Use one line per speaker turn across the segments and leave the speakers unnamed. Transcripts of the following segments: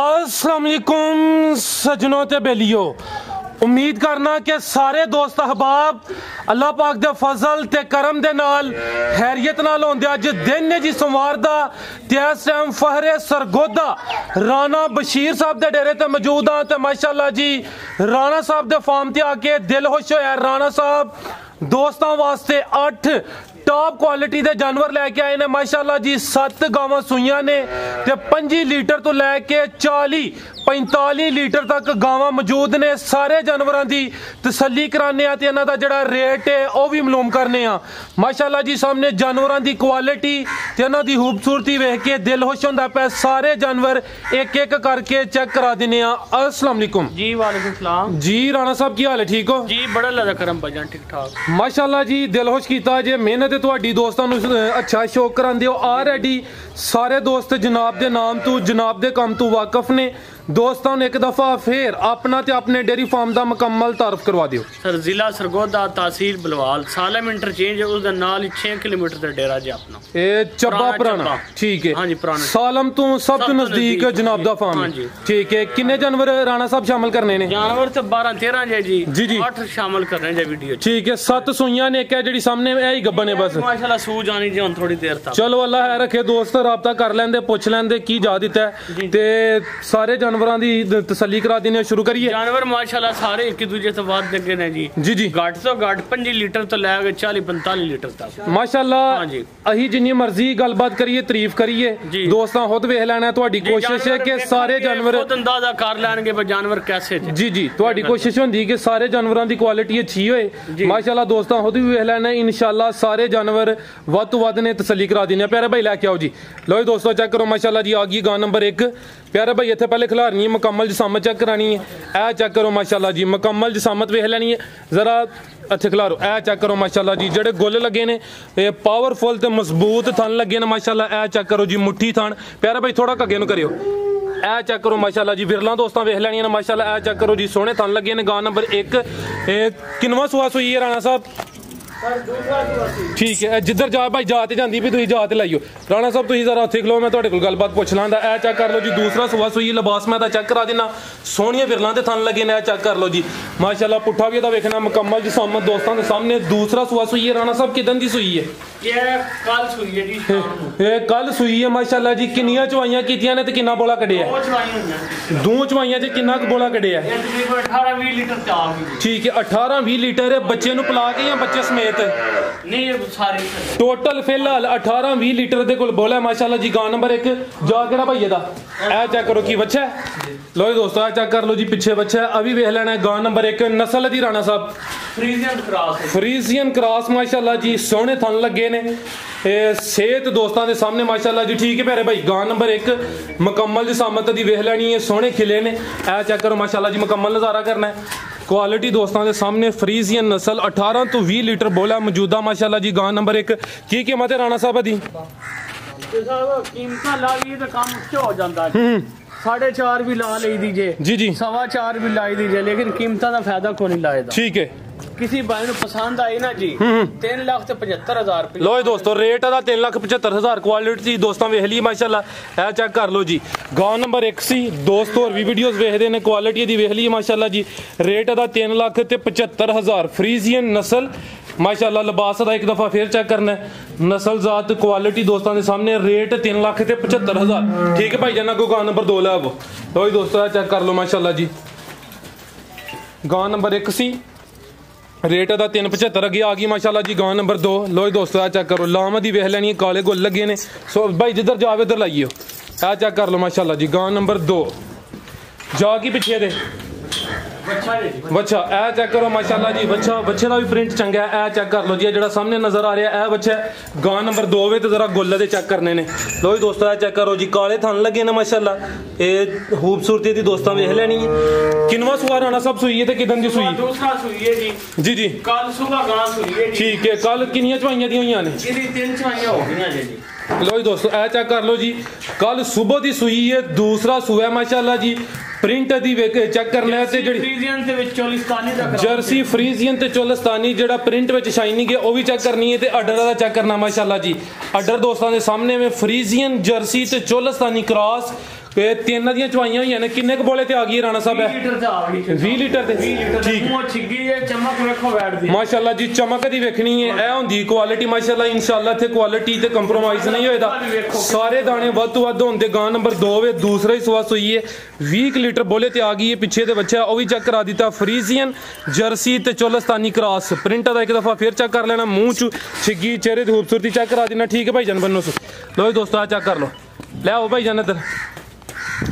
अस्सलाम वालेकुम सजनों ते बेलियो। उम्मीद करना कि सारे दोस्त अहबाब अल्लाह पाक दे फजल ते करम दे नाल खैरियत नाल होंदे। अज दिन ने जी सोमवार दा ते इस टाइम फहरे सरगोदा राणा बशीर साहब दे डेरे ते मौजूद हां ते माशाअल्लाह जी राणा साहब दे फार्म ते आके दिल खुश होया। राणा साहब दोस्तों वास्ते 8 टॉप क्वालिटी दे जानवर लैके आए ने माशाअल्लाह जी। 7 गावां सुइयां ने ते 25 लीटर तो लैके 40-45 लीटर तक गावां मौजूद ने। सारे जानवरां दी तसल्ली कराने आ ते इन्हां दा जेड़ा रेट है वह भी मालूम करने आ। माशाअल्लाह जी सामने जानवरां दी क्वालिटी ते इन्हां दी खूबसूरती वेख के दिल खुश होंदा पे। सारे जानवर एक एक करके चेक करा दिने आ। अस्सलाम वालेकुम
जी। वालेकुम सलाम
जी। राणा साहब की हाल है? ठीक हो
जी? बड़ा लगा करम भाईजान, ठीक ठाक
माशाअल्लाह जी। दिल खुश कीता जे मेहनत ਤੁਹਾਡੀ ਦੋਸਤਾਂ ਨੂੰ अच्छा शौक करांदे हो। ऑलरेडी सारे दोस्त जनाब दे नाम तो जनाब दे काम तो वाकफ ने। दोस्तों ने एक दफा फिर अपना ते अपने डेयरी फार्म का मुकम्मल तारफ करवा दियो।
सर जिला सरगोदा तहसील बलवाल सालम इंटरचेंज है उस नाल 6 किलोमीटर का डेरा जी अपना
ए चब्बा पुराना। ठीक है।
हाँ जी पुराना
सालम तो सब तो नजदीक जनाब दा फार्म। ठीक है। किन्ने जानवर राणा साहब शामिल करने ने?
जानवर तो 12-13 जे जी।
जी जी
8 शामिल करने जे वीडियो।
ठीक है। 7 सुइयां ने एक है जेडी सामने है ही गब्बन है बस
माशाल्लाह सूज आनी जी हुन थोड़ी देर तक।
चलो अल्लाह है रखे दोस्त राबता कर लेंदे पुछ लेंदे की जा दिता है ते सारे जानवरां दी तसल्ली करा देने। शुरू करिए।
जानवर माशाल्लाह सारे एक दूजे से वाद लगे ने जी।
जी जी
घट तो घट 25 लीटर तो लैके 40-45 लीटर तक
माशाल्लाह
जी।
अही जिन्नी मर्जी गलबात करिए तारीफ करिए दोस्तां खुद वेख लेना। तुहाडी कोशिश है कि सारे जानवर
खुद अंदाजा कर लेंगे पर जानवर कैसे
जी जी तुहाडी कोशिश होंदी कि सारे जानवरां दी क्वालिटी अच्छी होए। माशाल्लाह दोस्तां खुद भी वेख लेना। इंशाल्लाह सारे जानवर वध तो वध ने तसल्ली करा देने। प्यारे भाई लैके आओ जी। लो दोस्तों चेक करो माशाल्लाह जी आ गई गां नंबर 1। प्यारे भाई इत्थे पहले खिलारनी है मुकम्मल जिसामत चेक करानी है। ए चेक करो माशाल्लाह जी मुकम्मल जिसामत वेख लेनी है जरा अच्छे खिलारो। ए चेक करो माशाल्लाह जी जेडे गुल लगे ने पावरफुल ते मजबूत थन लगे ने माशाल्लाह। ए चेक करो जी मुट्ठी थन। प्यारे भाई थोड़ा कगे नु करियो। ए चेक करो माशाल्लाह जी विरला दोस्तां वेख लेनी है माशाल्लाह। ए चेक करो जी सोहने थन लगे ने। गां नंबर 1 किनवा सुआ सुई है राणा साहब? ठीक है। जिधर जा भाई जाते जाती भी तुम जाते लाइयो। राणा साहब तुम जरा उत्थे खलो मैं तुहाडे कोल गलबात पुछ लांदा। ए चेक कर लो जी दूसरा सुआ सुई लिबास मैं चेक करा देना। सोहणियां विरलां ते थन लगे ने। चेक कर लो जी माशाल्लाह पुट्ठा भी वेखना मुकम्मल जिसामत दोस्तों के सामने। दूसरा सुआ सुई है राणा साहब किदन दी सुई है?
कल सुई है जी।
कल सुई है माशाल्लाह जी। किन्नियां चवाइयां कीतियां ने ते किन्ना बोला कढिया? 2 चवाइयां च किन्ना बोला कढिया?
18-20 लीटर चाह।
ठीक है 18-20 लीटर बच्चे नु पिला के या बच्चे समेत?
नहीं सारी
टोटल फिलहाल 18-20 लीटर दे कोल बोला माशाल्लाह जी। गां नंबर 1 जा केड़ा भाई दा ए चेक करो की बच्चा है। लो जी दोस्तों चेक कर लो जी पीछे बच्चा है अभी वेख लेना है। गां नंबर 1 नस्ल दी राणा साहब फ्रीजियन क्रॉस माशाल्लाह जी। सोहने थन लगे ने सेहत दोस्तों के सामने माशाल्लाह जी। ठीक है प्यारे भाई गां नंबर 1 मुकम्मल जिसामत दी वेख लेनी है। सोहने खिले ने। ए चेक करो माशाल्लाह जी मुकम्मल नज़ारा करना है। क्वालिटी दोस्तों के सामने फ्रीजियन नस्ल 18 तो 20 लीटर बोला मौजूदा माशाल्लाह जी। गां नंबर 1 की कीमत है राणा साहब दी?
कीमत ला ली तो काम हो जाता है। 4.5 भी ला ली दीजिए
जी जी
4.25 भी लाई दीजिए लेकिन कीमत का फायदा को नहीं लाएगा। ठीक
है।
किसी भाई ने पसंद आई ना जी 3,75,000 रुपये।
लो दोस्तों रेट अदा 3,75,000 क्वालिटी दोस्तों वेख ली माशाल्लाह। ए चेक कर लो जी गांव नंबर 1 सी दोस्त और भी वीडियोस वेखदे ने क्वालिटी दी वेख ली माशाल्लाह जी। रेट अदा 3,75,000 फ्रीजियन नस्ल माशाल्लाह। लिबास का एक दफा फिर चेक करना है नस्ल जात क्वालिटी दोस्तों के सामने। रेट 3,75,000। ठीक है भाई जाना को गांव नंबर 2 ला वो। लो दोस्तों चेक कर लो माशाल्लाह जी गांव नंबर 1 सी रेट अदा 3,75 अगे आ गई माशाल्लाह जी। गांव नंबर 2 लो दोस्तों चेक करो लाम दी वेख लेनी काले गुल लगे ने। सो भाई जिधर जावे उधर लाइयो। ए चेक कर लो माशाल्लाह जी गांव नंबर 2 जागी पिछे दे बच्चा। ए चेक करो माशाल्लाह जी बच्चा बच्चे का भी प्रिंट चंगा है। ए चेक कर लो जी जेड़ा सामने नजर आ रहा है बच्चा गां नंबर 2 वे तो जरा गुल दे चेक करने ने। लो दोस्तों ए चेक करो जी काले थन लगे ने माशाल्लाह। ए खूबसूरती दी दोस्तां वेख लेनी है। किनवा सुआ राणा साहब सुई है ते किदन दी सुई?
दूसरा सुई है जी।
जी जी
कल सुबह गां सुई है। ठीक
है। कल किन्नियां चवाइयां दी होईयां ने?
इहदी 3 चवाइयां हो गईयां जी।
लो जी दोस्तों ए चेक कर लो जी कल सुबह दी सुई है। दूसरा सुआ है माशाल्लाह जी। प्रिंट दी चेक करना है ते जेडी
फ्रीजियन ते विच चोलिस्तानी दा
जर्सी फ्रीजियन ते चोलिस्तानी जेड़ा प्रिंट विच शाइनिंग है वो भी चेक करनी है ते अडर दा चेक करना माशाल्लाह जी। अडर दोस्तों के सामने में फ्रीजियन जर्सी ते चोलिस्तानी क्रॉस ਤੇ ਤਿੰਨ ਦੀਆਂ ਚਵਾਈਆਂ ਹੋਈਆਂ ਨੇ ਕਿੰਨੇ ਕੁ ਬੋਲੇ ਤੇ ਆ ਗਈ ਰਾਣਾ ਸਾਹਿਬ
20 ਲੀਟਰ ਤੇ ਆ ਗਈ
20 ਲੀਟਰ ਤੇ
ਠੀਕ ਮੂੰਹ ਛਿੱਗੀ ਹੈ ਚਮਕ ਵੇਖੋ ਬੈਠਦੀ
ਮਾਸ਼ਾਅੱਲਾ ਜੀ ਚਮਕ ਦੀ ਵੇਖਣੀ ਹੈ ਇਹ ਹੁੰਦੀ ਕੁਆਲਿਟੀ ਮਾਸ਼ਾਅੱਲਾ ਇਨਸ਼ਾਅੱਲਾ ਇੱਥੇ ਕੁਆਲਿਟੀ ਤੇ ਕੰਪਰੋਮਾਈਜ਼ ਨਹੀਂ ਹੋਏਦਾ ਸਾਰੇ ਦਾਣੇ ਵੱਧ ਤੋਂ ਵੱਧ ਹੁੰਦੇ ਗਾਂ ਨੰਬਰ 2 ਵੇ ਦੂਸਰਾ ਹੀ ਸਵਾ ਸੂਈ ਹੈ 20 ਲੀਟਰ ਬੋਲੇ ਤੇ ਆ ਗਈ ਹੈ ਪਿੱਛੇ ਦੇ ਬੱਚਾ ਉਹ ਵੀ ਚੈੱਕ ਕਰਾ ਦਿੱਤਾ ਫਰੀਜ਼ੀਅਨ ਜਰਸੀ ਤੇ ਚੋਲਸਤਾਨੀ ਕ੍ਰਾਸ ਪ੍ਰਿੰਟ ਦਾ ਇੱਕ ਦਫਾ ਫਿਰ ਚੈੱਕ ਕਰ ਲੈਣਾ ਮੂੰਹ ਚ ਛਿੱਗੀ ਚਿਹਰੇ ਦੀ ਖੂਬਸੂਰਤੀ ਚੈੱਕ ਕਰਾ ਦੇਣਾ ਠੀਕ ਹੈ ਭਾਈ ਜਾਨ ਬੰਨੋ ਲੋ ਜੀ ਦੋਸਤੋ ਆ ਚੈੱਕ ਕਰ ਲੋ ਲੈ ਆਓ ਭਾਈ ਜਾਨ ਇੱਧਰ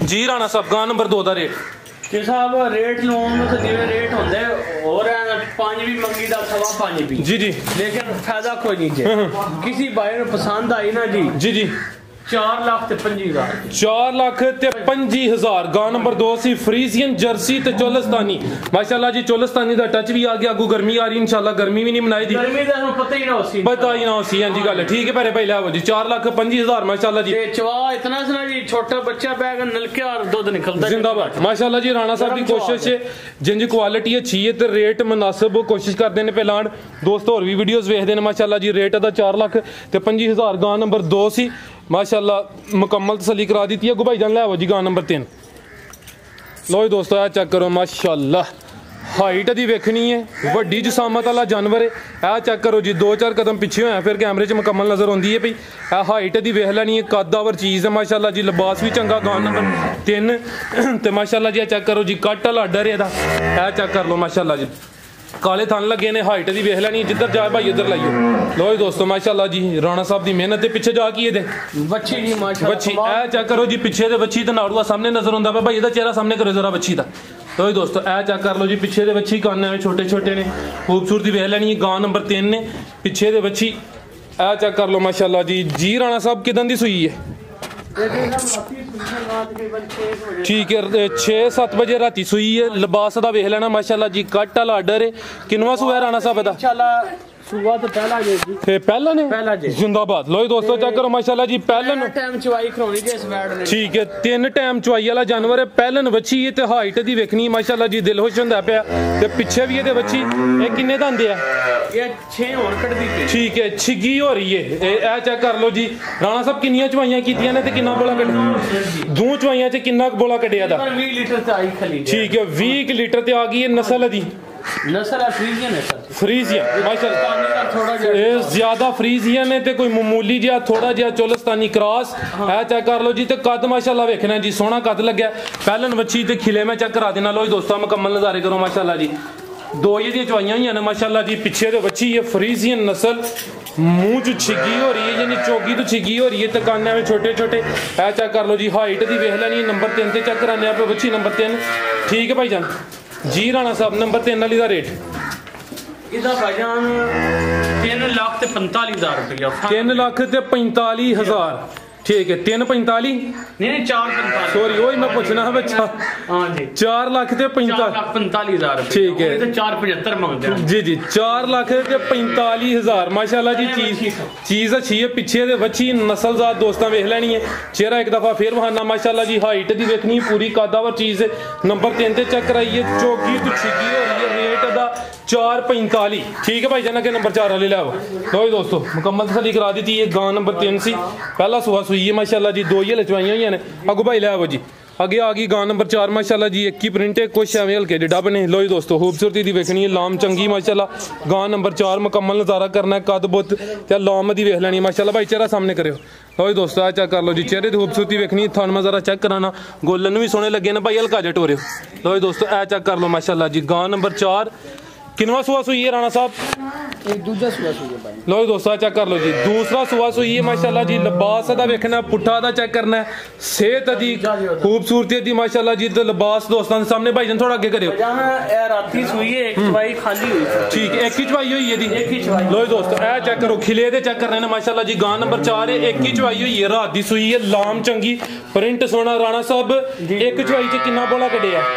ਜੀ ਰਾਣਾ ਸਾਹਿਬ ਗਾਂ ਨੰਬਰ 2 ਦਾ ਰੇਟ
ਕਿ ਸਾਹਿਬ ਰੇਟ ਲੋਨ ਤੇ ਜਿਵੇਂ ਰੇਟ ਹੁੰਦੇ ਹੋਰ 5 ਵੀ ਮੰਗੀ ਦਾ ਸਵਾ 5 ਵੀ
ਜੀ ਜੀ
ਲੇਕਿਨ ਫਾਇਦਾ ਕੋਈ ਨਹੀਂ ਜੇ ਕਿਸੇ ਭਾਈ ਨੂੰ ਪਸੰਦ ਆਈ ਨਾ ਜੀ
ਜੀ ਜੀ
4 ਲੱਖ ਤੇ 25,000
4 ਲੱਖ ਤੇ 25,000 ਗਾਂ ਨੰਬਰ 2 ਸੀ ਫਰੀਜ਼ੀਅਨ ਜਰਸੀ ਤੇ ਚੋਲਸਤਾਨੀ ਮਾਸ਼ਾਅੱਲਾ ਜੀ ਚੋਲਸਤਾਨੀ ਦਾ ਟੱਚ ਵੀ ਆ ਗਿਆ ਅੱਗੂ ਗਰਮੀ ਆ ਰਹੀ ਇਨਸ਼ਾਅੱਲਾ ਗਰਮੀ ਵੀ ਨਹੀਂ ਮਨਾਈ ਦੀ
ਗਰਮੀ ਦਾ ਨੂੰ ਪਤਾ ਹੀ ਨਾ ਹੋਸੀ
ਹਾਂਜੀ ਗੱਲ ਠੀਕ ਹੈ ਭਾਈ ਲੈ ਆਓ ਜੀ 4 ਲੱਖ 25,000 ਮਾਸ਼ਾਅੱਲਾ ਜੀ
ਤੇ ਚਵਾ ਇਤਨਾ ਸਨਾ ਜੀ ਛੋਟਾ ਬੱਚਾ ਬੈਗ ਨਲਕੇ और दूध निकलता
जिंदाबाद माशाल्लाह जी राणा साहब की कोशिश है जिंज क्वालिटी अच्छी है ते रेट मुनासिब कोशिश करते हैं पहलान दोस्त और भी वीडियोस देखते हैं माशाल्लाह जी रेट दा 4 ਲੱਖ ਤੇ 25,000 गां नंबर 2 सी माशाल्लाह मुकम्मल तसल्ली करा दी है भाई जान ले आओ जी गां नंबर 3 लो जी दोस्तों चेक करो माशाल्लाह हाइट दी वेखनी है वड्डी जसामत वाला जानवर है आ चेक करो जी 2-4 कदम पीछे होया फिर कैमरे च मुकम्मल नजर आती है भाई आ हाइट दी वेख लैनी है कदावर चीज़ है माशाल्लाह जी लिबास भी चंगा गां नंबर 3 ते माशाल्लाह जी चेक करो जी कट वाला आर्डर है आ चेक कर लो माशाल्लाह जी काले थन लगे ने हाइट दी वेख लैनी जिधर जाए भाई उधर लाइयो लो जी दोस्तों माशाल्लाह जी राणा साहब दी मेहनत दे पिछे जा की दे
बच्ची जी माशाल्लाह
बच्ची ए चेक करो जी पिछे दे बच्ची ते नाड़ूआ सामने नजर आंदा पे भाई इहदा चेहरा सामने करो जरा बच्ची दा लो जी दोस्तों ए चेक कर लो जी पिछे दे बच्ची कान में छोटे छोटे ने खूबसूरती वेख लैनी गां नंबर 3 ने पिछे दे बच्ची ए चेक कर लो माशाल्लाह जी राणा साहब किदन दी सुई है ठीक है 6-7 बजे राती सुई है लिबास दा वेख लेना माशाल्लाह जी कट वाला आर्डर है किनवा सुआ राणा साहब दा
इंशाल्लाह सुबह तो पहला जे जी
ते पहला ने
पहला जे
जिंदाबाद लो जी दोस्तों चेक करो माशाल्लाह जी पहलन
टाइम चवाई करानी जे इस बैड ने
ठीक है 3 टाइम चवाई वाला जानवर है पहलन बच्ची है ते हाइट दी वेखनी माशाल्लाह जी दिल खुश हुंदा पिया ते पिछे भी ਇਹਦੇ बच्ची ਇਹ ਕਿੰਨੇ ਦੰਦੇ ਆ
ਇਹ 6 ਹੋਰ ਕੱਢਦੀ ਪਈ
ठीक है छिगी हो रही है ਇਹ ਚੈੱਕ ਕਰ ਲਓ ਜੀ ਰਾਣਾ ਸਾਹਿਬ ਕਿੰਨੀਆਂ ਚਵਾਈਆਂ ਕੀਤੀਆਂ ਨੇ ਤੇ ਕਿੰਨਾ ਬੋਲਾ ਕੱਢਿਆ ਦੋ ਚਵਾਈਆਂ ਚ ਕਿੰਨਾ ਬੋਲਾ ਕੱਢਿਆ ਦਾ
20 ਲੀਟਰ ਤੇ ਆਈ ਖਲੀ
ठीक है 20 लीटर ਤੇ ਆ ਗਈ ਹੈ ਨਸਲ ਦੀ
नस्ल फ्रीजियन है सर
फ्रीजियन माशाल्लाह
थोड़ा
ਇਹ ਜ਼ਿਆਦਾ ਫਰੀਜ਼ੀਅਨ ਹੈ ਤੇ ਕੋਈ ਮਾਮੂਲੀ ਜਿਹਾ ਥੋੜਾ ਜਿਹਾ ਚੋਲਸਤਾਨੀ ਕ੍ਰਾਸ ਹੈ ਚੈੱਕ ਕਰ ਲਓ ਜੀ ਤੇ ਕੱਦ ਮਾਸ਼ਾਅੱਲਾ ਵੇਖਣਾ ਜੀ ਸੋਹਣਾ ਕੱਦ ਲੱਗਿਆ ਪਹਿਲਨ ਬੱਚੀ ਤੇ ਖਿਲੇ ਮੈਂ ਚੈੱਕ ਕਰਾ ਦੇਣਾ ਲੋ ਜੀ ਦੋਸਤਾਂ ਮੁਕੰਮਲ ਨਜ਼ਾਰੇ ਕਰੋ ਮਾਸ਼ਾਅੱਲਾ ਜੀ ਦੋ ਇਹਦੀਆਂ ਚਵਾਈਆਂ ਹੋਈਆਂ ਨੇ ਮਾਸ਼ਾਅੱਲਾ ਜੀ ਪਿੱਛੇ ਦੇ ਬੱਚੀ ਹੈ ਫਰੀਜ਼ੀਅਨ ਨਸਲ मुंह च छिगी हो रही है यानी चौकी तो छिगी हो रही है तो कान्या में छोटे छोटे है चेक कर लो जी हाइट दी वेख लैनी नंबर 3 ते चेक कराने आप बच्ची नंबर 3 ठीक है भाई जान जी राणा साहब नंबर 3 वाली दा रेट
इदा भाईजान 3 लाख ते 45,000 रुपया
3 लाख ते 45,000 ठीक है 345
नहीं 445
सॉरी वही मैं पूछना है बच्चा
हां जी
4 लाख ते
45,000
ठीक है
तो 475 मांगते हैं
जी जी 4 लाख ते 45,000 माशाल्लाह जी चीज अच्छी है पीछे दे बच्ची नस्लजात दोस्तां वेख लेनी है चेहरा एक दफा फिर बहाना माशाल्लाह जी हाइट दी देखनी पूरी कादावर चीज है नंबर 3 ते चेक कराइए चौकी तो छिगी हो रही है रेट दा 445 ठीक है भाई जाना के नंबर 4 वाले ले आओ लो जी दोस्तों मुकम्मल तसल्ली करा दी थी ये गां नंबर 3 सी पहला सुहा सुई है माशाल्लाह जी दो ही लचवाइयां हुई ने अगू भाई ले आओ जी आगे आ गई गां नंबर 4 माशाल्लाह जी एक ही प्रिंट है कुछ एवं हल्के डब ने लो जी दोस्तों खूबसूरती दी वेखनी है लाम चंगी माशाल्लाह गां नंबर 4 मुकम्मल नज़ारा करना है कद बुत ते लाम दी वेख लेनी माशाल्लाह भाई चेहरा सामने करो लो जी दोस्तों आ चेक कर लो जी चेहरे की खूबसूरती वेखनी थन में जरा चेक कराना गोलन भी सोने लगे ने भाई हल्का जट हो रहे लो जी दोस्तों आ चेक कर लो माशाल्लाह जी गां नंबर 4 किनवा सुहा सुई है राणा साहब
एक दूसरा सुहा सुई है भाई
लो दोस्तों चेक कर लो जी दूसरा सुहा सुई है माशाल्लाह जी लिबास दा वेखना पुट्ठा दा चेक करना है सेहत दी खूबसूरती दी माशाल्लाह जी ते लिबास दोस्तों के सामने भाईजान थोड़ा आगे करियो
ए राती सुई है एक चवाई खाली हुई
ठीक है एक ही चवाई हुई है दी
एक ही चवाई
लो दोस्तों ए चेक करो खिले दे चेक कर रहे हैं माशाल्लाह जी गां नंबर 4 है एक ही चवाई हुई है रात दी सुई है लाम चंगी प्रिंट सोना राणा साहब एक चवाई च कितना बोला कढिया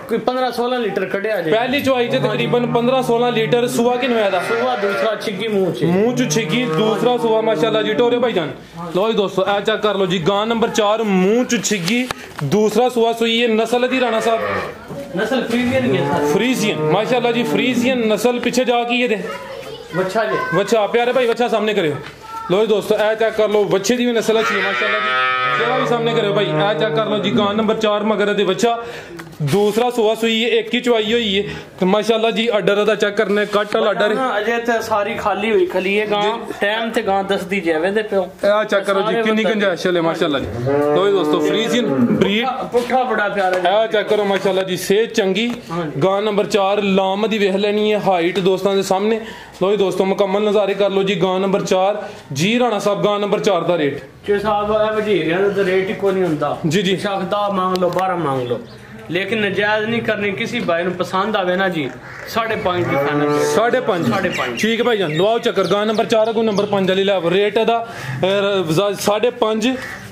कोई 15-16 लीटर कढ़िया जी
पहली चवाई च तकरीबन 15-16 लीटर सुहा किनवा दा
सुहा दूसरा छिगी मुंह
च छिगी दूसरा सुहा माशाल्लाह जी टोरे भाईजान लो जी दोस्तों ए चेक कर लो जी गां नंबर 4 मुंह च छिगी दूसरा सुहा सुई है नस्ल दी राणा साहब
नस्ल फ्रीजियन है
फ्रीजियन माशाल्लाह जी फ्रीजियन नस्ल पीछे जा की है दे
बच्चा जी
बच्चा प्यारे भाई बच्चा सामने करियो लो जी दोस्तों ए चेक कर लो बच्चे दी भी नस्ल अच्छी है माशाल्लाह जी चेहरा भी सामने करो भाई, ए चेक कर लो जी गां नंबर 4 मगर दे बच्चा दूसरा सुआ सुई है, एक ही चवाई हुई है तो माशाल्लाह जी अडर दा चेक करने कट वाला अडर
अजे ते सारी खाली हुई खलीए गां टाइम ते गां दस दी जेवे दे पियो
ए चेक करो जी कितनी गुंजाइश है माशाल्लाह जी। तो दोस्तों फ्रीजियन ब्रीड
पुट्ठा बड़ा प्यारा
ए चेक करो माशाल्लाह जी, सेहत चंगी गां नंबर 4 लाम दी वेख लेनी है, हाइट दोस्तों के सामने। लो जी दोस्तों मुकम्मल नज़ारे कर लो जी गां नंबर 4 जी राणा साहब गां नंबर 4 दा रेट
जे साहब ए वजीरियां दा रेट ही कोई नहीं हुंदा
जी जी,
शखदा मांग लो 12 मांग लो, लेकिन नजायज नहीं करनी, किसी भाई ਨੂੰ पसंद आवे ना जी 5.5 ਦੀ फाइनल
5.5 ठीक है भाई जान लवाओ चक्कर गां नंबर 4 को नंबर 5 वाली लै रेट दा 5.5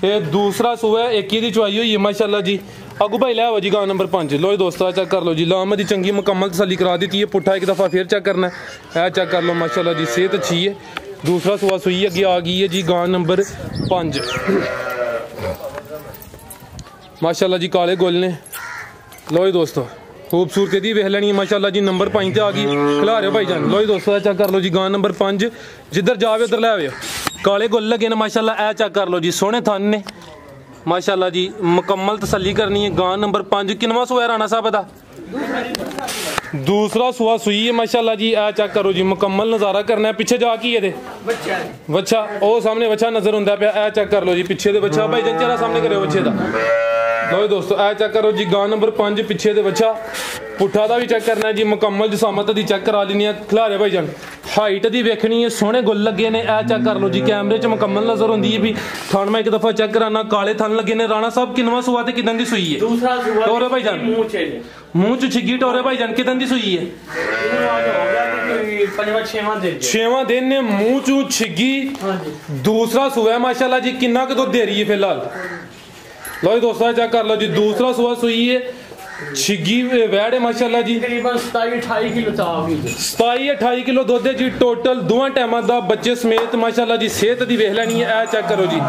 ये दूसरा सुबह एक ही दी चवाई हुई है माशाल्लाह जी। अगू भाई लै जी गां नंबर 5 लो दोस्तों चेक कर लो जी, लाम दी चंगी मुकम्मल तसल्ली करा दी है, पुट्ठा एक दफ़ा फिर चेक करना है, चेक कर लो माशाल्लाह जी सेहत अच्छी है। दूसरा सुबह सुई अगे आ गई है जी गां नंबर 5 माशाल्लाह जी, काले गोल ने। लो जी दोस्तों खूबसूरती दी वेख लेनी है माशाल्लाह जी, नंबर 5 ते आ गई खिला रहे हो भाई जान। लो जी दोस्तों चेक कर लो जी गां नंबर 5 जिधर जावे उधर ले आओ, काले गोल लगे ने माशाल्लाह, ए चेक कर लो जी सोहने थन ने माशाल्लाह जी, मुकम्मल तसल्ली करनी है। गां नंबर 5 किनवा सुआ राणा साहब दा दूसरा सुआ सुई है माशाल्लाह जी, ए चेक करो जी मुकम्मल नज़ारा करना है। पीछे जा की ये बच्चा ओ सामने बच्चा नजर हुंदा पिया, ए चेक कर लो जी पीछे दे बच्चा भाई जान चेहरा सामने करो बच्चे दा। लो दोस्तों ए चेक करो जी गां नंबर 5 पीछे दे बच्चा, पुट्ठा दा भी चेक करना है जी, मुकम्मल जिसामत दी चेक करा लेनी है, खिलारे भाई जान। हाइट दी वेखनी है, सोहने गुल लगे ने, ए चेक कर लो जी कैमरे च मुकम्मल नजर होंदी है भी। थन मैं एक दफा चेक कराना, काले थन लगे ने। राणा साहब किनवा सुआ ते किदन दी सुई है?
दूसरा सुआ
टोरे भाई जान मुंह च छिगी टोरे भाई जान किदन दी सुई है? 6वां दिन ने मुंह चू छिगी दूसरा सुआ माशाल्लाह जी, किन्ना क दुध दे रही है फिलहाल? लो जी दोस्तों चेक कर लो जी दूसरा सुआ सुई है, छिगी वैड है माशाल्लाह जी,
तकरीबन 27-28 किलो
27-28 किलो दुध है जी टोटल दोवां टाइमां दा बच्चे समेत माशाल्लाह जी। सेहत दी वेख लैनी है, ए चेक करो जी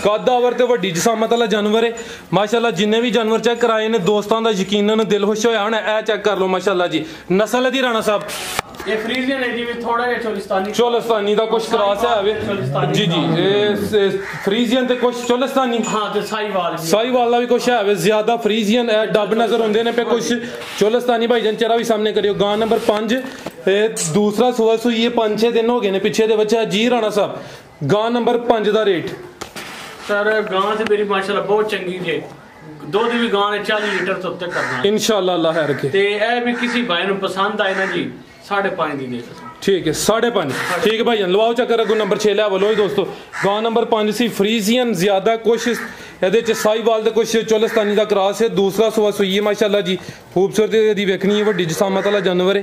कद आवर ते वड्डी जिसामत वाला जानवर है माशाल्लाह। जिन्ने भी जानवर चेक कराए ने दोस्तां दा यकीनन दिल खुश होया होना, ए चेक कर लो माशाल्लाह जी। नस्ल दी राणा साहब
ये फ्रीजियन है जी, थोड़ा या
चोलिस्तानी दा कुछ क्रॉस है जी जी, ये फ्रीजियन ते कुछ चोलिस्तानी
हां ते
साहीवाल दा भी कुछ है, ज्यादा फ्रीजियन डब नजर होंदे ने पे, कुछ चोलिस्तानी भाई जान चेहरा भी सामने करियो। गां नंबर 5 दूसरा सुआ सुई है, 5-6 दिन हो गए ने पीछे दे बच्चा जी राणा साहब। गां नंबर 5 दा रेट
सर गां ते मेरी माशाल्लाह बहुत चंगी जे, दुध भी गां ने 40 लीटर तो उत्ते करना
इंशाल्लाह अल्लाह खैर रखे।
ते ए भी किसी भाई नु पसंद आए ना जी 5.5 दी दे
ठीक है 5.5 ठीक है भाई जान लवाओ चक्कर। अगू नंबर 6 ले बोलो दोस्तों गां नंबर 5 सी फ्रीजियन ज्यादा कुछ ਇਹਦੇ ਚ ਸਾਹੀਵਾਲ ਦਾ ਕੁਛ ਚੋਲਿਸਤਾਨੀ ਦਾ ਕ੍ਰਾਸ ਹੈ। दूसरा सुआ सुई है माशाल्लाह जी, खूबसूरती दी वेखनी है, वड्डी जिसामत वाला जानवर है,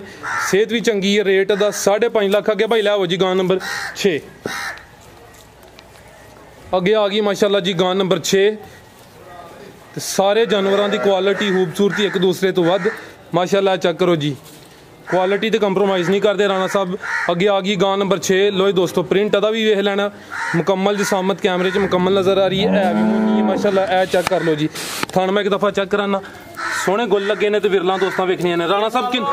सेहत भी चंगी है। रेट दा 5.5 लाख अगे भाई लाओ जी गां नंबर 6 अगे आ गई माशाल्लाह जी गां नंबर 6। सारे जानवरों की क्वालिटी खूबसूरती एक दूसरे तो वध माशाल्लाह चेक करो जी, क्वालिटी तो कंप्रोमाइज़ नहीं करते राणा साहब। अगे आ गई गां नंबर 6 लो दोस्तों प्रिंट अदा भी वेख लेना, मुकम्मल जिसामत कैमरे च मुकम्मल नज़र आ रही है भी मुन्नी माशाल्लाह। ए चेक कर लो जी थान मैं एक दफ़ा चेक कराना, सोहने गुल लगे ने तो विरला दोस्तों वेखनियां ने। राणा साहब किन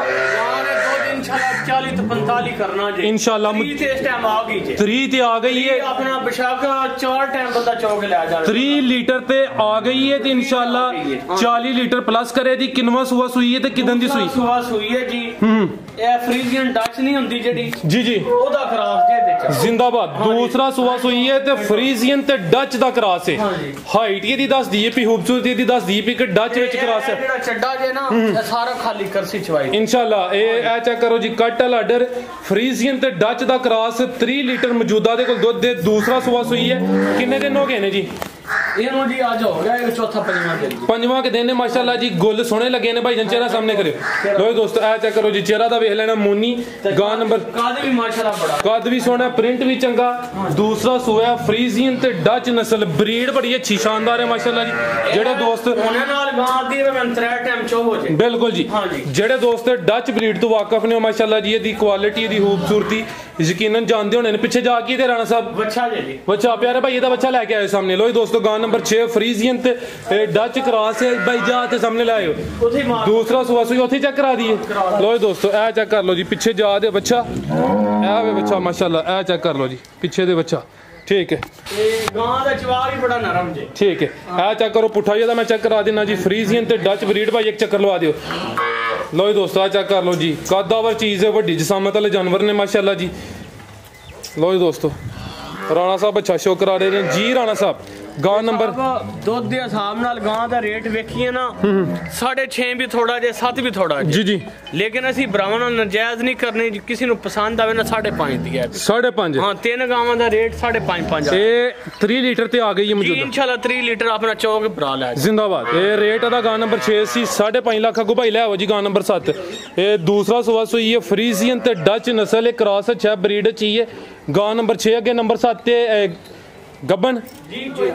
40 तो 45 करना जी
इंशाल्लाह।
3 टाइम आ गई जी,
3 ते आ गई है
अपना बेशक 4 टाइम बंदा चौक ले आ जाए,
3 लीटर ते आ गई है तो इंशाल्लाह 40 लीटर प्लस करे दी। किनवा सुआ सुई है ते किदन दी सुई?
सुआ सुई है जी ए फ्रीजियन डच नहीं हुंदी जेडी
जी जी
ओदा क्रॉस जे विच
जिंदाबाद। दूसरा सुआ सुई है ते फ्रीजियन ते डच दा क्रॉस है। हाइट ये दस दी है, खूबसूरती दी दस दी है कि डच विच क्रॉस है।
जेड़ा चड्डा जे ना ये सारा खाली करसी चवाई इंशाल्लाह।
ए चेक करो जी कट लाडर फ्रीजियन ते डच दा क्रॉस 3 लीटर मौजूदा दे कोल दुध दे। दूसरा सुआ सुई है, किन्ने दिन हो गए ने जी?
इनो जी आज हो गया एक चौथा पंजवां
के दिन ने माशाल्लाह जी। गुल सोहने लगे ने भाई जन चेहरा सामने करो लो दोस्तों ए चेक करो जी चेहरा दा वेख लेना मुन्नी। गां नंबर
कद भी माशाल्लाह बड़ा,
कद भी सोहना, प्रिंट भी चंगा। दूसरा सुआ फ्रीजियन ते डच नस्ल ब्रीड बड़ी अच्छी शानदार है माशाल्लाह जी। जेड़े दोस्त
होने नाल गां दी मैं 3 टाइम चो हो जाए
बिल्कुल जी, जेड़े दोस्त डच ब्रीड तो वाकिफ ने माशाल्लाह जी दी क्वालिटी दी खूबसूरती यकीनन जानते होने ने। पीछे जाके ते राणा साहब बच्चा प्यारे भाई दा बच्चा लेके आए सामने। लो दोस्तों गां नंबर 6 फ्रीजियन ते डच क्रॉस है भाई जा ते सामने लायो। दूसरा सुआ सुई उथे चेक करा दिए। लो दोस्तों ए चेक कर लो जी पीछे जा दे बच्चा, ए वे बच्चा माशाल्लाह ए चेक कर लो जी पीछे दे बच्चा ठीक है
गां दा चवार ही बड़ा नरम जे
ठीक है आ चेक करो पुठा जिहा मैं चेक करा देना जी फ्रीजियन ते डच ब्रीड भाई एक चक्कर लवा दियो लो जी दोस्तों आ चेक कर लो जी कदावर चीज़ है वड्डी जिसामत वाले जानवर ने माशाल्लाह जी लो जी दोस्तों राणा साहब अच्छा शो करा रहे हैं जी राणा साहब गां नंबर
दुध के हिसाब नाल गां दा रेट वेखिए ना 6.5 भी थोड़ा जे 7 भी थोड़ा जे
जी जी
लेकिन ਅਸੀਂ ਭਰਾਵਾਂ ਨਾਲ ਨਜਾਇਜ਼ ਨਹੀਂ ਕਰਨੀ ਕਿਸੇ ਨੂੰ ਪਸੰਦ ਆਵੇ ਨਾ 5.5 ਦੀ ਹੈ
5.5
ਹਾਂ ਤਿੰਨ ਗਾਵਾਂ ਦਾ ਰੇਟ 5.5
ਇਹ 3 ਲੀਟਰ ਤੇ ਆ ਗਈ ਹੈ
ਜੀ
ਮੌਜੂਦਾ
ਇਨਸ਼ਾਅੱਲਾ 3 ਲੀਟਰ ਆਪਣਾ ਚੌਕ ਭਰਾ ਲੈ
जिंदाबाद ये रेट ਦਾ गां नंबर 6 ਸੀ 5.5 ਲੱਖ ਅਗੂ ਭਾਈ ਲੈ ਆਵੋ ਜੀ गां नंबर 7 ਇਹ ਦੂਸਰਾ ਸੂਆ ਸੂਈ ਹੈ ਫਰੀਜ਼ੀਅਨ ਤੇ ਡਚ ਨਸਲ ਇਹ ਕ੍ਰਾਸ ਹੈ ਬਰੀਡ ਚਾਹੀਏ गां नंबर 6 ਅੱਗੇ नंबर 7 ਤੇ ਗੱਬਨ
जी जी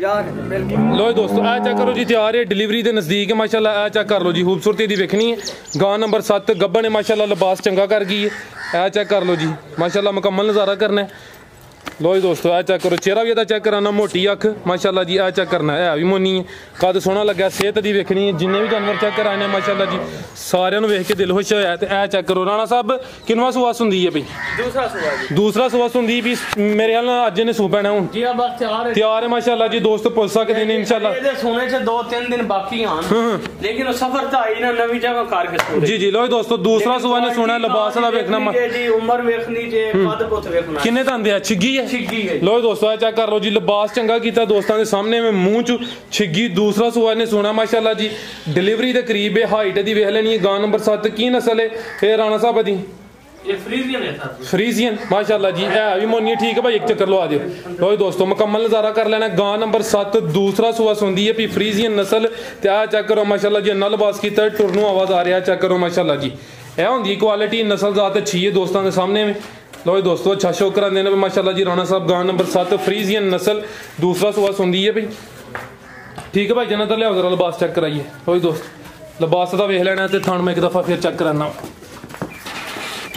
यार बिल्कुल
लो जी दोस्तों आ चेक करो जी तैयार है डिलीवरी के नज़दीक है माशाल्लाह आ चेक कर लो जी खूबसूरती दी वेखनी है गां नंबर 7 गब्बन है माशाल्लाह लिबास चंगा कर गई है आ चेक कर लो जी माशाल्लाह मुकम्मल नज़ारा करना है लो जी दोस्तों आ चेक करो चेहरा भी चेक कराना मोटी अख माशाल्लाह जी आ चेक करना है भी मोनी है कद सोहना लग्या सेहत दी वेखनी है जिन्ने भी जानवर चेक कराने माशाल्लाह जी सारिਆਂ ਨੂੰ ਵੇਖ ਕੇ ਦਿਲ ਖੁਸ਼ ਹੋਇਆ ਤੇ ਇਹ ਚੈੱਕ ਕਰੋ ਰਾਣਾ ਸਾਹਿਬ ਕਿੰਨਵਾ ਸੂਆ ਹੁੰਦੀ ਹੈ ਬਈ ਦੂਸਰਾ ਸੂਆ ਹੁੰਦੀ ਵੀ ਮੇਰੇ ਖਿਆਲ ਨਾਲ ਅੱਜ ਨੇ ਸੂ ਪੈਣਾ ਹੁਣ
जी बस
ਤਿਆਰ ਹੈ ਮਾਸ਼ਾਅੱਲਾ ਜੀ ਦੋਸਤ ਪੁੱਛ ਸਕਦੇ ਨੇ ਇਨਸ਼ਾਅੱਲਾ
ਇਹਦੇ ਸੋਨੇ ਚ 2-3 दिन बाकी ਹਨ लेकिन ਉਹ ਸਫਰ ਤਾਂ ਆਈ ਨਾ ਨਵੀਂ ਜਗ੍ਹਾ ਕਰਕੇ ਸੋਨੇ
जी जी लो जी दोस्तों दूसरा सुबह ने सोना लिबास ਦਾ ਵੇਖਣਾ
जी उम्र ਵੇਖਣੀ ਜੇ ਕਦ ਪੁੱਤ ਵੇਖਣਾ
ਕਿੰਨੇ ਦੰਦੇ ਆ ਛਿੱਗੀ ਹੈ
ਛਿੱਗੀ ਹੈ
लो जी दोस्तों चेक कर लो जी लिबास चंगा कीता दोस्तों के सामने में मुंह च छिग्गी दूसरा सुबह ने सोना माशाल्लाह जी डिलीवरी के करीब है हाइट दी वेख लेनी है गां नंबर 7 की नस्ल है ये राणा साहब दी
ये फ्रीजियन है सर
फ्रीजियन माशाल्लाह जी है भी मोनी ठीक है भाई एक चक्कर लवा दियो लो जी दोस्तों मुकम्मल नज़ारा कर लेना गां नंबर 7 दूसरा सुबह सुंदी है भी फ्रीजियन नस्ल ते आ चेक करो माशाल्लाह जी नल लिबास कीता टुरनू आवाज आ रहा है चेक करो माशाल्लाह जी यह होंगी क्वालिटी नस्ल ज़ात अच्छी है दोस्तों के सामने में लो जी दोस्तों अच्छा शो करा देना माशाल्लाह जी राणा साहब गां नंबर 7 फ्रीजियन नस्ल दूसरा सुबह सुंदी है भाई ठीक है भाई जनाब लिया जरा लिबास चेक कराइए लो जी दोस्त लिबास का वेख लेना तो थान मैं एक दफ़ा फिर चेक कराना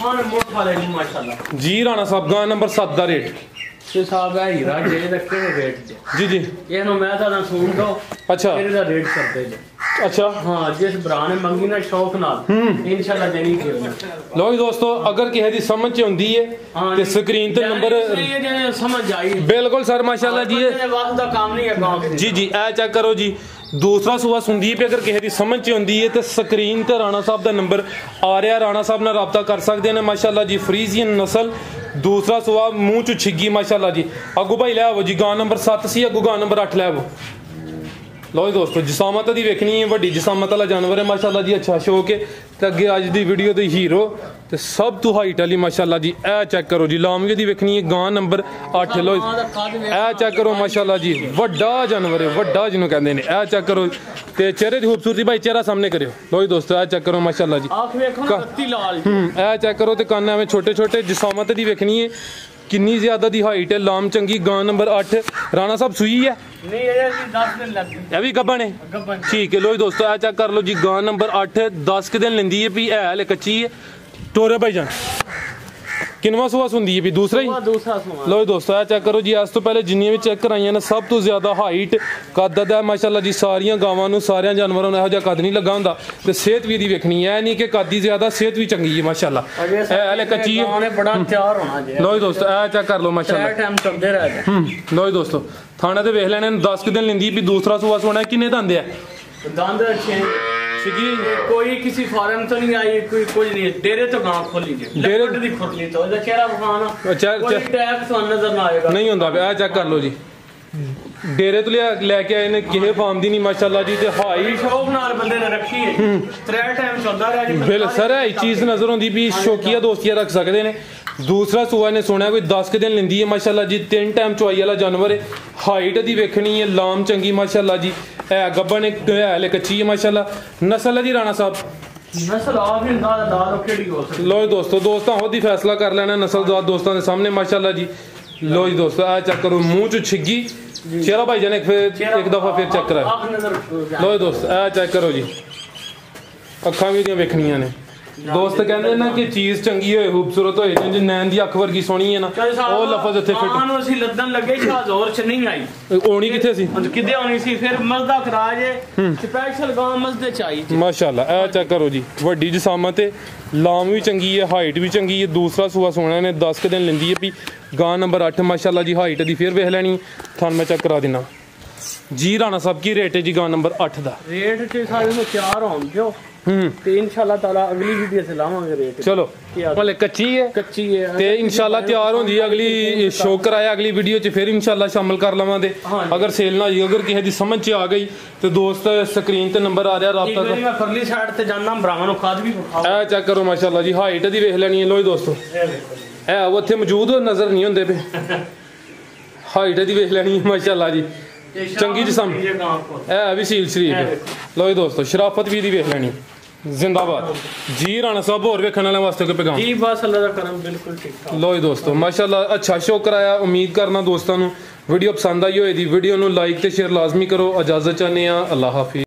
हां मोट वाले जी माशाल्लाह
जी राणा साहब गां नंबर 7 का रेट
ये साहब है हीरा जे रखे रेट
जी जी
ਇਹਨੂੰ ਮੈਂ ਤਾਂ ਸੁਣ ਦੋ
अच्छा
ਇਹਦੇ ਦਾ ਰੇਟ ਕਰਦੇ ਜੇ
अच्छा
ਹਾਂ ਜਿਸ ਭਰਾ ਨੇ ਮੰਗੀ ਨਾ ਸ਼ੌਕ ਨਾਲ ਇਨਸ਼ਾਅੱਲਾ ਦੇਣੀ ਕਿਉਂ
लो जी दोस्तों अगर किसी की समझ च आउंदी है ते स्क्रीन ते नंबर
ये समझ आई
बिल्कुल सर माशाल्लाह जी
वास ਦਾ काम नहीं है गांव
जी जी ए चेक करो जी दूसरा सुबह संदीप अगर किसी की समझ च आउंदी है तो स्क्रीन ते राणा साहब का नंबर आ रहा राणा साहब नाल राबता कर सकते हैं माशाल्लाह जी फ्रीजियन नस्ल दूसरा सुबह मुंह च छिग्गी माशाल्लाह जी अगू भाई लै आवो जी गां नंबर 7 सी अगू गां नंबर 8 लै आवो लो जी दोस्तों जिसामत दी वेखनी है वड्डी जिसामत वाला जानवर है माशाल्लाह जी अच्छा शौक है ते अगे अज दी वीडियो दे हीरो ते सब तो हाइट वाली माशाल्लाह जी ए चेक करो जी लामगे दी वेखनी है गां नंबर 8 लो ए चेक करो माशाल्लाह जी वड्डा जानवर है वड्डा जिन्हों कहंदे ने ए चेक करो ते चेहरे दी खूबसूरती भाई चेहरा सामने करियो लो जी दोस्तों ए चेक करो माशाल्लाह जी
आंख देखो रत्ती लाल
ए चेक करो ते कान एवें छोटे छोटे जिसामत दी वेखनी है किन्नी ज्यादा दी हाइट है लाम चंगी गां नंबर 8 राणा साहब सुई है
नहीं ये 10 दिन लग गए
ਇਹ ਵੀ ਗੱਬਣ ਹੈ
ਗੱਬਣ
ਠੀਕ ਹੈ ਲੋ ਜੀ ਦੋਸਤੋ ਆ ਚੈੱਕ ਕਰ ਲਓ ਜੀ ਗਾਂ ਨੰਬਰ 8 10 ਕਿ ਦਿਨ ਲੈਂਦੀ ਹੈ ਵੀ ਹੈ ਹਲੇ ਕੱਚੀ ਹੈ ਟੋਰੇ ਭਾਈ ਜਾਨ ਕਿੰਨਵਾ ਸੁਆ ਹੁੰਦੀ ਹੈ ਵੀ ਦੂਸਰਾ ਹੀ
दूसरा सुना
ਲੋ ਜੀ ਦੋਸਤੋ ਆ ਚੈੱਕ ਕਰੋ ਜੀ ਇਸ ਤੋਂ ਪਹਿਲੇ ਜਿੰਨੀਆਂ ਵੀ ਚੈੱਕ ਕਰਾਈਆਂ ਨੇ ਸਭ ਤੋਂ ਜ਼ਿਆਦਾ ਹਾਈਟ ਕੱਦ ਦਾ ਮਾਸ਼ਾਅੱਲਾ ਜੀ ਸਾਰੀਆਂ ਗਾਵਾਂ ਨੂੰ ਸਾਰਿਆਂ ਜਾਨਵਰਾਂ ਨੂੰ ਇਹੋ ਜਿਹਾ ਕੱਦ ਨਹੀਂ ਲੱਗਾ ਹੁੰਦਾ ਤੇ ਸਿਹਤ ਵੀ ਦੀ ਵੇਖਣੀ ਹੈ ਨਹੀਂ ਕਿ ਕੱਦ ਹੀ ਜ਼ਿਆਦਾ ਸਿਹਤ ਵੀ ਚੰਗੀ ਹੈ ਮਾਸ਼ਾਅੱਲਾ ਇਹ ਹਲੇ ਕੱਚੀ ਹੈ
ने बड़ा तैयार होना जे
ਲੋ ਜੀ ਦੋਸਤੋ ਆ ਚੈੱਕ ਕਰ ਲਓ ਮਾਸ਼ਾਅੱਲਾ
टाइम चलते रह गए
ਲੋ ਜੀ ਦੋਸਤੋ ਥਾਣੇ ਤੇ ਵੇਖ ਲੈਣੇ 10 ਕਿ ਦਿਨ ਲੈਂਦੀ ਵੀ ਦੂਸਰਾ ਸੁਆ ਸੋਣਾ ਕਿੰਨੇ ਦੰਦੇ ਆ
दांत अच्छे
ਸੀਗੀ
कोई किसी फार्म तो नहीं आई कोई कुछ नहीं डेरे तो गांव खोली जे
डेरे-
डेरे दी खुरली तो ਇਹਦਾ ਚਿਹਰਾ ਬਖਾਣਾ
अच्छा
कोई टैग तो नजर ना आएगा
ਨਹੀਂ ਹੁੰਦਾ ਪਿਆ ਚੈੱਕ ਕਰ ਲਓ ਜੀ ਡੇਰੇ ਤੋਂ ਲੈ ਕੇ ਆਏ ਨੇ ਕਿਸੇ ਫਾਰਮ ਦੀ ਨਹੀਂ ਮਾਸ਼ਾਅੱਲਾ ਜੀ ਤੇ ਹਾਈ
ਸ਼ੌਕ ਨਾਲ ਬੰਦੇ ਨੇ ਰੱਖੀ ਹੈ ਤਰੇ ਟਾਈਮ ਚੱਲਦਾ ਰਿਹਾ ਜੀ
ਬਿਲ ਸਰ ਇਹ ਚੀਜ਼ ਨਜ਼ਰ ਆਉਂਦੀ ਵੀ ਸ਼ੌਕੀਆ ਦੋਸਤੀਆ ਰੱਖ ਸਕਦੇ ਨੇ ਦੂਸਰਾ ਸੂਆ ਨੇ ਸੁਣਿਆ ਕੋਈ 10 ਕਿ ਦਿਨ ਲੈਂਦੀ ਹੈ ਮਾਸ਼ਾਅੱਲਾ ਜੀ 3 ਟਾਈਮ ਚੁਆਈ ਵਾਲਾ ਜਾਨਵਰ ਹੈ ਹਾਈਟ ਦੀ ਵੇਖਣੀ ਹੈ ਲਾਮ ਚੰਗੀ ਮਾਸ਼ਾਅੱਲਾ ਜੀ ਇਹ ਗੱਬਨ ਹਲੇ ਕੱਚੀ ਹੈ ਮਾਸ਼ਾਅੱਲਾ ਨਸਲ ਹੈ ਜੀ ਰਾਣਾ ਸਾਹਿਬ
ਨਸਲ ਆ ਵੀ ਦਾਰ ਕਿਹੜੀ ਹੋ ਸਕਦੀ
ਲੋ ਜੀ ਦੋਸਤਾਂ ਉਹਦੀ ਫੈਸਲਾ ਕਰ ਲੈਣਾ ਨਸਲ ਦਾ ਦੋਸਤਾਂ ਦੇ ਸਾਹਮਣੇ ਮਾਸ਼ਾਅੱਲਾ ਜੀ ਲੋ ਜੀ ਦੋਸਤੋ ਆ ਚੈੱਕ ਕਰੋ ਮੂੰਹ ਚ ਛਿੱਗੀ चेहरा भाई जाने एक दफा फिर चेक करा लो दोस्त ए चेक करो जी अखा भी वेखनिया ने ਦੋਸਤ ਕਹਿੰਦੇ ਨਾ ਕਿ ਚੀਜ਼ ਚੰਗੀ ਹੋਏ ਖੂਬਸੂਰਤ ਹੋਏ ਜੇ ਨੈਣ ਦੀ ਅੱਖ ਵਰਗੀ ਸੋਹਣੀ ਹੈ ਨਾ ਉਹ ਲਫ਼ਜ਼ ਇੱਥੇ ਫਿੱਟ
ਨੂੰ ਅਸੀਂ ਲੱਦਣ ਲੱਗੇ ਸ਼ਾਹਜ਼ੋਰ ਚ ਨਹੀਂ ਆਈ
ਆਉਣੀ ਕਿੱਥੇ ਸੀ
ਕਿੱਦੇ ਆਉਣੀ ਸੀ ਫਿਰ ਮਸਦਾ ਖਰਾਜ ਸਪੈਸ਼ਲ ਗਾਂ ਮਸਦੇ ਚਾਈ
ਮਾਸ਼ਾਅੱਲਾ ਇਹ ਚੈੱਕ ਕਰੋ ਜੀ ਵੱਡੀ ਜਸਾਮਾ ਤੇ ਲਾਮ ਵੀ ਚੰਗੀ ਹੈ ਹਾਈਟ ਵੀ ਚੰਗੀ ਹੈ ਦੂਸਰਾ ਸੂਆ ਸੋਹਣਾ ਨੇ 10 ਕੁ ਦਿਨ ਲੈਂਦੀ ਹੈ ਵੀ ਗਾਂ ਨੰਬਰ 8 ਮਾਸ਼ਾਅੱਲਾ ਜੀ ਹਾਈਟ ਦੀ ਫਿਰ ਵੇਖ ਲੈਣੀ ਤੁਹਾਨੂੰ ਮੈਂ ਚੈੱਕ ਕਰਾ ਦਿੰਨਾ ਜੀ ਰਾਣਾ ਸਾਹਿਬ ਕੀ ਰੇਟ ਹੈ ਜੀ ਗਾਂ ਨੰਬਰ 8 ਦਾ
ਰੇਟ ਤੇ ਸਾਰੇ ਨੂੰ 4 ਹੋਣ ਦਿਓ ਤੇ ਇਨਸ਼ਾਅੱਲਾ ਤਾਲਾ ਅਗਲੀ ਵੀਡੀਓ ਤੇ ਲਾਵਾਂਗੇ ਰੇਟ
ਚਲੋ ਭਲੇ ਕੱਚੀ ਹੈ ਤੇ ਇਨਸ਼ਾਅੱਲਾ ਤਿਆਰ ਹੁੰਦੀ ਹੈ ਅਗਲੀ ਸ਼ੋਅ ਕਰਾਇਆ ਅਗਲੀ ਵੀਡੀਓ 'ਚ ਫਿਰ ਇਨਸ਼ਾਅੱਲਾ ਸ਼ਾਮਲ ਕਰ ਲਵਾਂਗੇ ਅਗਰ ਸੇਲ ਨਾ ਹੋਈ ਅਗਰ ਕਿਸੇ ਦੀ ਸਮਝ 'ਚ ਆ ਗਈ ਤੇ ਦੋਸਤ ਸਕਰੀਨ ਤੇ ਨੰਬਰ ਆ ਰਿਹਾ ਰਾਬਤਾ ਕਰੋ
ਮੈਂ ਫਰਲੀ ਸਾਈਡ ਤੇ ਜਾਣਾ ਭਰਾਵਾਂ ਨੂੰ ਖਾਦ ਵੀ ਵਿਖਾਓ
ਇਹ ਚੈੱਕ ਕਰੋ ਮਾਸ਼ਾਅੱਲਾ ਜੀ ਹਾਈਟ ਦੀ ਵੇਖ ਲੈਣੀ ਹੈ ਲੋ ਜੀ ਦੋਸਤੋ ਇਹ ਉੱਥੇ ਮੌਜੂਦ ਨਜ਼ਰ ਨਹੀਂ ਹੁੰਦੇ ਪਏ ਹਾਈਟ ਦੀ ਵੇਖ ਲੈਣੀ ਹੈ ਮਾਸ਼ਾਅੱਲਾ ਜੀ ਚੰਗੀ ਜਿਸਮ ਇਹ ਵੀ ਸੀਲ ਸ਼ਰੀਫ ਲੋ ਜੀ ਦੋਸਤੋ ਸ਼ਰਾਫਤ ਵੀ ਦੀ ਵੇਖ ਲੈਣੀ ਜ਼ਿੰਦਾਬਾਦ ਜੀ ਰਾਣਾ ਸਾਹਿਬ ਹੋਰ ਵੇਖਣ ਵਾਲਿਆਂ ਵਾਸਤੇ ਕੋਈ ਪੈਗਾਮ
ਜੀ ਬਸ ਅੱਲਾ ਦਾ ਕਰਮ ਬਿਲਕੁਲ ਠੀਕ ਠਾਕ
ਲੋ ਜੀ ਦੋਸਤੋ ਮਾਸ਼ਾਅੱਲਾ ਅੱਛਾ ਸ਼ੋਅ ਕਰਾਇਆ ਉਮੀਦ ਕਰਨਾ ਦੋਸਤਾਂ ਨੂੰ ਵੀਡੀਓ ਪਸੰਦ ਆਈ ਹੋਏ ਦੀ ਵੀਡੀਓ ਨੂੰ ਲਾਈਕ ਤੇ ਸ਼ੇਅਰ ਲਾਜ਼ਮੀ ਕਰੋ ਇਜਾਜ਼ਤ ਚਾਹੁੰਦੇ ਆ ਅੱਲਾ ਹਾਫਿਜ਼